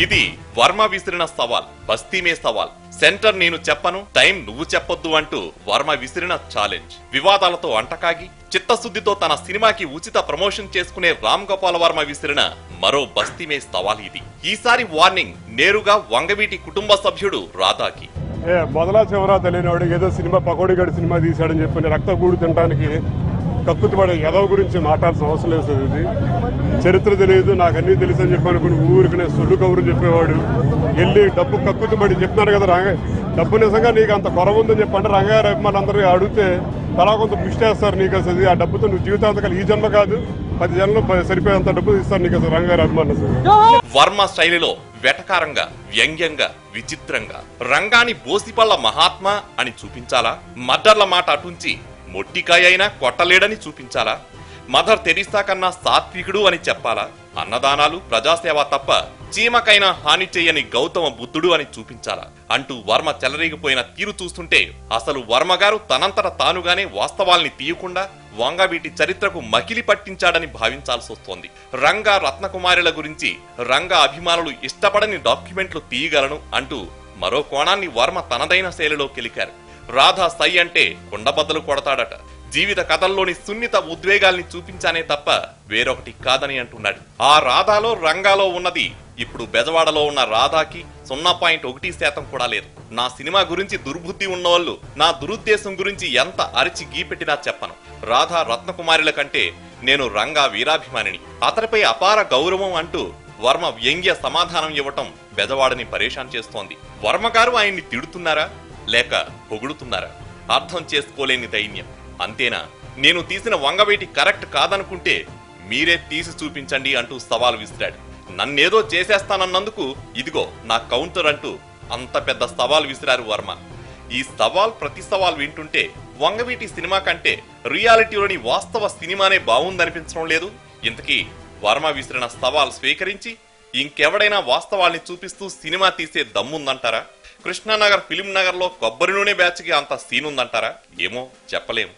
ఇది వర్మ విసిరిన సవాల్, బస్తీమే సవాల్. సెంటర్ నేను చెప్పను, టైం నువ్వు చెప్పొద్దు అంటూ వర్మ విసిరిన ఛాలెంజ్. వివాదాలతో అంటకాగి చిత్తశుద్ధితో తన సినిమాకి ఉచిత ప్రమోషన్ చేసుకునే రామ్ గోపాల్ వర్మ విసిరిన మరో బస్తీమే సవాల్ ఇది. ఈసారి వార్నింగ్ నేరుగా వంగవీటి కుటుంబ సభ్యుడు రాధాకి. మొదలా చివరా తెలియనివాడు ఏదో సినిమా పకోడీగడి సినిమా తీశాడని చెప్పి రక్త గూడు తినడానికి కక్కుతుపడే ఎదవ గురించి మాట్లాడాల్సిన అవసరం లేదు సార్. ఇది చరిత్ర తెలియదు, నాకు అన్నీ తెలుసు అని చెప్పి అనుకుని ఊరికి సొల్లు కబురు చెప్పేవాడు. వెళ్ళి డబ్బు కక్కుతుపడి చెప్తున్నాడు కదా డబ్బు నిజంగా నీకు అంత కొరవ ఉందని చెప్పంటే రంగారావు అభిమానులు అందరూ అడిగితే తలా కొంత పుష్టేస్తారు నీకు అసలు. ఆ డబ్బుతో నువ్వు జీవితాంతకాలం ఈ జన్మ కాదు 10 జన్మలు సరిపోయేంత డబ్బు ఇస్తారు నీకు అసలు రంగారావు అభిమానులు. వర్మ శైలిలో వెటకారంగా, వ్యంగ్యంగా, విచిత్రంగా రంగాని బోసిపల్ల మహాత్మా అని చూపించాలా? మర్డర్ల మాట అటుంచి మొట్టికాయ అయినా కొట్టలేడని చూపించాలా? మదర్ తెరీసా కన్నా సాత్వికుడు అని చెప్పాలా? అన్నదానాలు, ప్రజాసేవ తప్ప చీమకైనా హాని చేయని గౌతమ బుద్ధుడు అని చూపించాలా? అంటూ వర్మ చెలరేగిపోయిన తీరు చూస్తుంటే అసలు వర్మ గారు తనంతట తానుగానే వాస్తవాల్ని తీయకుండా వంగవీటి చరిత్రకు మకిలి పట్టించాడని భావించాల్సి వస్తోంది. రంగా రత్నకుమారిల గురించి రంగా అభిమానులు ఇష్టపడని డాక్యుమెంట్లు తీయగలను అంటూ మరో కోణాన్ని వర్మ తనదైన శైలిలో కెలికారు. రాధా సై అంటే కొండబద్దలు కొడతాడట. జీవిత కథల్లోని సున్నిత ఉద్వేగాల్ని చూపించానే తప్ప వేరొకటి కాదని అంటున్నాడు. ఆ రాధాలో రంగాలో ఉన్నది ఇప్పుడు బెజవాడలో ఉన్న రాధాకి 0.1% కూడా లేదు. నా సినిమా గురించి దుర్బుద్ధి ఉన్నవాళ్ళు నా దురుద్దేశం గురించి ఎంత అరిచి గీపెట్టినా చెప్పను. రాధా రత్నకుమారిల కంటే నేను రంగా వీరాభిమానిని, అతనిపై అపార గౌరవం అంటూ వర్మ వ్యంగ్య సమాధానం ఇవ్వటం బెజవాడని పరేషాన్ చేస్తోంది. వర్మ గారు ఆయన్ని తిడుతున్నారా లేక పొగుడుతున్నారా? అర్థం చేసుకోలేని దైన్యం. అంతేనా? నేను తీసిన వంగవీటి కరెక్ట్ కాదనుకుంటే మీరే తీసి చూపించండి అంటూ సవాల్ విసిరాడు. నన్నేదో చేసేస్తానన్నందుకు ఇదిగో నా కౌంటర్ అంటూ అంత పెద్ద సవాల్ విసిరారు వర్మ. ఈ సవాల్ ప్రతి సవాల్ వింటుంటే వంగవీటి సినిమా కంటే రియాలిటీలోని వాస్తవ సినిమానే బాగుందనిపించడం లేదు. ఇంతకీ వర్మ విసిరిన సవాల్ స్వీకరించి ఇంకెవడైనా వాస్తవాల్ని చూపిస్తూ సినిమా తీసే దమ్ముందంటారా? కృష్ణానగర్ ఫిలిం నగర్ లో కొబ్బరి నూనె బ్యాచ్ కి అంత సీన్ ఉందంటారా? ఏమో చెప్పలేము.